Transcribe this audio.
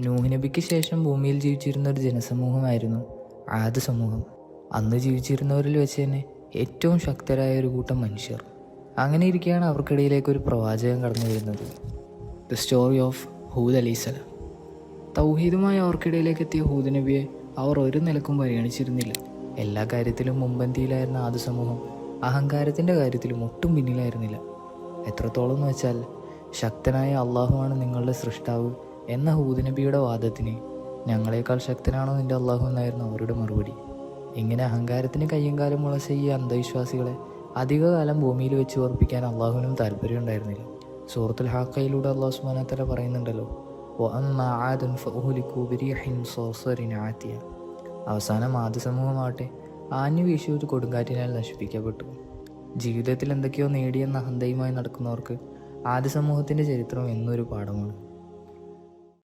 നൂഹ് നബിക്ക് ശേഷം ഭൂമിയിൽ ജീവിച്ചിരുന്ന ഒരു ജനസമൂഹമായിരുന്നു ആദ് സമൂഹം. അന്ന് ജീവിച്ചിരുന്നവരിൽ വെച്ച് തന്നെ ഏറ്റവും ശക്തരായ ഒരു കൂട്ടം മനുഷ്യർ. അങ്ങനെ ഇരിക്കെയാണ് അവർക്കിടയിലേക്ക് ഒരു പ്രവാചകൻ കടന്നു വരുന്നത്. ദ സ്റ്റോറി ഓഫ് ഹൂദ് അലൈഹിസ്സലാം. തൗഹീദുമായി അവർക്കിടയിലേക്ക് എത്തിയ ഹൂദ് നബിയെ അവർ ഒരു നിലക്കും പരിഗണിച്ചിരുന്നില്ല. എല്ലാ കാര്യത്തിലും മുൻപന്തിയിലായിരുന്ന ആദ് സമൂഹം അഹങ്കാരത്തിൻ്റെ കാര്യത്തിലും ഒട്ടും പിന്നിലായിരുന്നില്ല. എത്രത്തോളം എന്ന് വെച്ചാൽ, ശക്തനായ അള്ളാഹുവാണ് നിങ്ങളുടെ സൃഷ്ടാവ് എന്ന ഹൂദ് നബിയുടെ വാദത്തിന് ഞങ്ങളെക്കാൾ ശക്തനാണോ നിൻ്റെ അള്ളാഹു എന്നായിരുന്നു അവരുടെ മറുപടി. ഇങ്ങനെ അഹങ്കാരത്തിന് കയ്യും കാലം മുളച്ച ഈ അന്ധവിശ്വാസികളെ അധികകാലം ഭൂമിയിൽ വെച്ച് ഓർപ്പിക്കാൻ അള്ളാഹുവിനും താല്പര്യം ഉണ്ടായിരുന്നില്ല. സൂറത്തുൽ ഹാക്കയിലൂടെ അള്ളാഹു സുബ്ഹാനഹു വ തആല പറയുന്നുണ്ടല്ലോ, അവസാനം ആദ് സമൂഹമാവട്ടെ ആഞ്ഞു വീശിയ ഒരു കൊടുങ്കാറ്റിനാൽ നശിപ്പിക്കപ്പെട്ടു. ജീവിതത്തിൽ എന്തൊക്കെയോ നേടിയെന്ന അഹന്തയുമായി നടക്കുന്നവർക്ക് ആദ് സമൂഹത്തിൻ്റെ ചരിത്രം എന്നൊരു പാഠമാണ്.